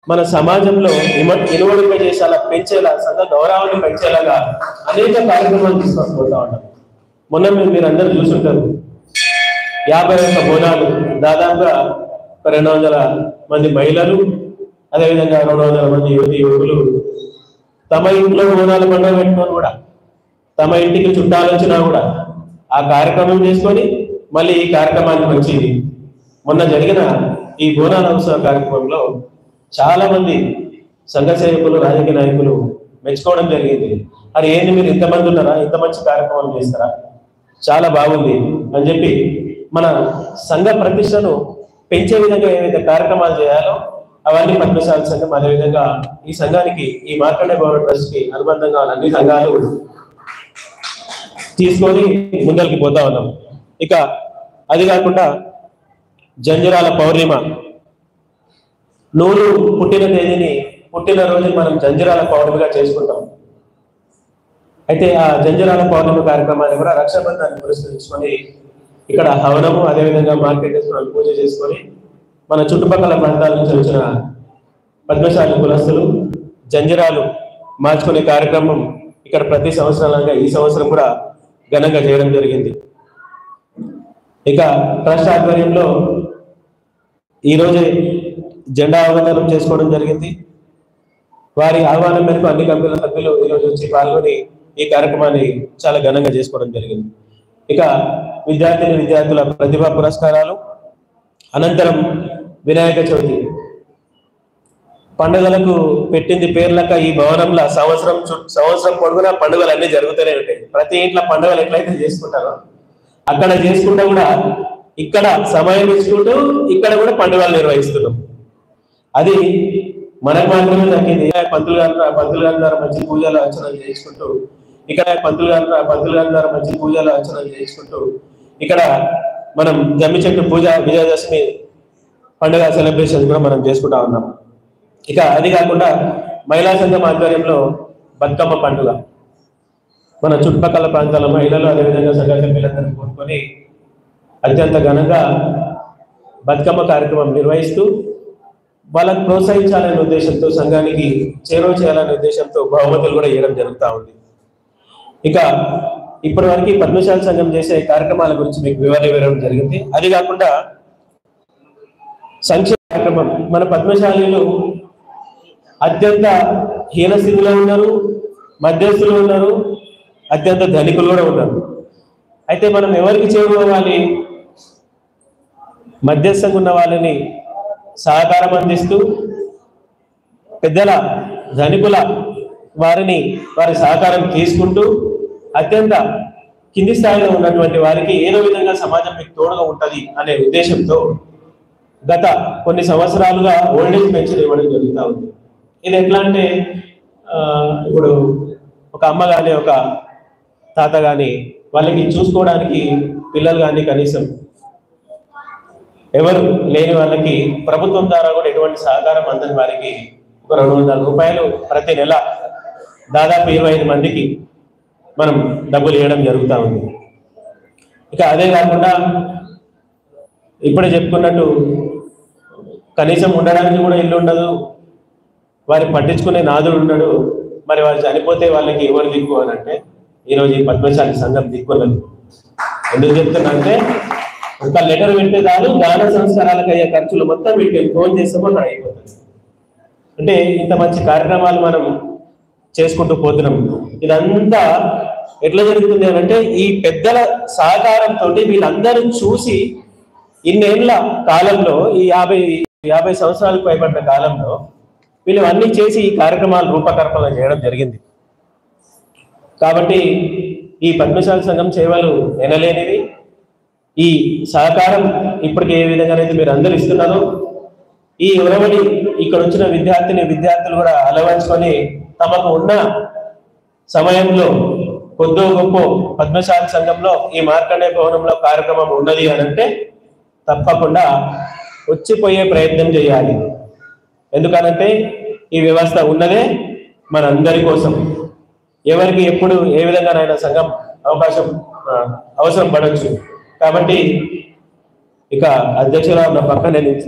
మన సమాజంలో ఇనుమడింప చేసేలా పెంచేలా సంఘ గౌరవాన్ని పెంచేలాగా అనేక కార్యక్రమాలు తీసుకొస్తా ఉంటాం. మొన్న మీరు అందరూ చూసుంటారు 51 బోనాలు, దాదాపుగా 200 మంది మహిళలు, అదేవిధంగా 200 మంది యువకులు తమ ఇంట్లో బోనాల పండుగ పెట్టుకొని కూడా తమ ఇంటికి చుట్టాలు వచ్చినా కూడా ఆ కార్యక్రమం చేసుకొని మళ్ళీ ఈ కార్యక్రమానికి వచ్చి మొన్న జరిగిన ఈ బోనాల ఉత్సవ కార్యక్రమంలో చాలా మంది సంఘ సేవకులు, రాజకీయ నాయకులు మెచ్చుకోవడం జరిగింది. అది ఏంది, మీరు ఇంతమంది ఉన్నారా, ఇంత మంచి కార్యక్రమం చేస్తారా, చాలా బాగుంది అని చెప్పి మన సంఘ ప్రతిష్టను పెంచే విధంగా ఏవైతే కార్యక్రమాలు చేయాలో అవన్నీ పద్మశాలి సంఘం, అదేవిధంగా ఈ సంఘానికి ఈ మార్కండే భవన ట్రస్ట్ కి అనుబంధంగా అన్ని సంఘాలు తీసుకొని ముందరికి పోతా ఉన్నాం. ఇక అది కాకుండా జంజరాల పౌర్ణిమ నూరు పుట్టిన తేదీని, పుట్టిన రోజుని మనం జంజరాల పౌర్ణమిగా చేసుకుంటాం. అయితే ఆ జంజరాల పౌర్ణమి కార్యక్రమాన్ని కూడా రక్షాబంధాన్ని పురస్కరించుకొని ఇక్కడ హవనము, అదేవిధంగా మార్కెట్ చేసుకుని పూజ చేసుకొని మన చుట్టుపక్కల ప్రాంతాల నుంచి వచ్చిన పద్మశాలి కులస్తులు జంజరాలు మార్చుకునే కార్యక్రమం ఇక్కడ ప్రతి సంవత్సరంలాగా ఈ సంవత్సరం కూడా ఘనంగా చేయడం జరిగింది. ఇక ట్రస్ట్ ఆధ్వర్యంలో ఈరోజే జెండా అవతరణ చేసుకోవడం జరిగింది. వారి ఆహ్వానం మేరకు అన్ని కమిటీల సభ్యులు ఈరోజు వచ్చి పాల్గొని ఈ కార్యక్రమాన్ని చాలా ఘనంగా చేసుకోవడం జరిగింది. ఇక విద్యార్థుల ప్రతిభా పురస్కారాలు, అనంతరం వినాయక చవితి పండుగలకు పెట్టింది పేర్లక ఈ భవనంలో సంవత్సరం పొడుగునా పండుగలు అన్ని జరుగుతూనే ఉంటాయి. ప్రతి ఇంట్లో పండుగలు ఎట్లయితే చేసుకుంటారో అక్కడ చేసుకుంటా కూడా ఇక్కడ సమయం ఇచ్చుకుంటూ ఇక్కడ కూడా పండుగలు నిర్వహిస్తున్నాం. అది మనకు మాత్రమే దక్కింది. పంతులు గారి ద్వారా మంచి పూజలు అర్చనలు చేసుకుంటూ ఇక్కడ పంతులు గారి ద్వారా మంచి పూజలు అర్చనలు చేసుకుంటూ ఇక్కడ మనం జమ్మి చెట్టు పూజ, విజయదశమి పండుగ సెలబ్రేషన్ కూడా మనం చేసుకుంటా ఉన్నాం. ఇక అది కాకుండా మహిళా సంఘం ఆధ్వర్యంలో బతుకమ్మ పండుగ మన చుట్టుపక్కల ప్రాంతాల మహిళలు, అదేవిధంగా సంఘ సభ్యులందరూ కోరుకొని అత్యంత ఘనంగా బతుకమ్మ కార్యక్రమం నిర్వహిస్తూ వాళ్ళని ప్రోత్సహించాలనే ఉద్దేశంతో, సంఘానికి చేరువ చేయాలనే ఉద్దేశంతో బహుమతులు కూడా ఇవ్వడం జరుగుతూ ఉంది. ఇక ఇప్పటి వరకు పద్మశాలి సంఘం చేసే కార్యక్రమాల గురించి మీకు వివరించడం జరిగింది. అది కాకుండా సంక్షేమ కార్యక్రమం, మన పద్మశాలీలు అత్యంత హీన స్థితిలో ఉన్నారు, మధ్యస్థులు ఉన్నారు, అత్యంత ధనికులు కూడా ఉన్నారు. అయితే మనం ఎవరికి చేరుకోవాలి, మధ్యస్థంగా ఉన్న వాళ్ళని సహకారం అందిస్తూ పెద్దల ధనికుల వారి సహకారం తీసుకుంటూ అత్యంత కింది స్థాయిలో ఉన్నటువంటి వారికి ఏదో విధంగా సమాజం మీకు తోడుగా ఉంటుంది అనే ఉద్దేశంతో గత కొన్ని సంవత్సరాలుగా ఓల్డేజ్ పెన్షన్ ఇవ్వడం జరుగుతూ ఉంది. ఇది ఎట్లా అంటే ఇప్పుడు ఒక అమ్మ కానీ ఒక తాత కానీ వాళ్ళకి చూసుకోవడానికి పిల్లలు కానీ కనీసం ఎవరు లేని వాళ్ళకి ప్రభుత్వం ద్వారా కూడా ఎటువంటి సహకారం అందని వారికి 200 రూపాయలు ప్రతి నెల దాదాపు 25 మందికి మనం డబ్బులు ఇవ్వడం జరుగుతూ ఉంది. ఇక అదే కాకుండా ఇప్పుడే చెప్పుకున్నట్టు కనీసం ఉండడానికి కూడా ఇల్లు ఉండదు, వారి పట్టించుకునే నాదుడు ఉండడు. మరి వారు చనిపోతే వాళ్ళకి ఎవరు దిక్కు అని అంటే ఈరోజు ఈ పద్మశాలి సంఘం దిక్కున్నది. ఎందుకు చెప్తున్నా అంటే ఒక లెటర్ వింటే చాలు దాన సంస్కారాలకు అయ్యే ఖర్చులు మొత్తం వీటికి ఫోన్ చేస్తామో అక్కడ అయిపోతుంది. అంటే ఇంత మంచి కార్యక్రమాలు మనం చేసుకుంటూ పోతున్నాం. ఇదంతా ఎట్లా జరుగుతుంది అంటే ఈ పెద్దల సహకారంతో వీళ్ళందరూ చూసి ఇన్నేళ్ల కాలంలో ఈ 50 సంవత్సరాలకు పైబడిన కాలంలో వీళ్ళు అన్ని చేసి ఈ కార్యక్రమాలు రూపకల్పన చేయడం జరిగింది. కాబట్టి ఈ పద్మశాలి సంఘం సేవలు ఎనలేనివి. ఈ సహకారం ఇప్పటికి ఏ విధంగానైతే మీరు అందరూ ఇస్తున్నారో ఈ ఉరవడి ఇక్కడ వచ్చిన విద్యార్థులు కూడా అలవర్చుకొని తమకు ఉన్న సమయంలో కొద్దో గొప్ప పద్మశాలి సంఘంలో ఈ మార్కండే భవనంలో కార్యక్రమం ఉన్నది అని అంటే తప్పకుండా వచ్చిపోయే ప్రయత్నం చేయాలి. ఎందుకనంటే ఈ వ్యవస్థ ఉన్నదే మనందరి కోసం. ఎవరికి ఎప్పుడు ఏ విధంగానైనా సంఘం అవసరం పడవచ్చు. కాబట్టి ఇక అధ్యక్షుల ఉన్న పక్కన నేను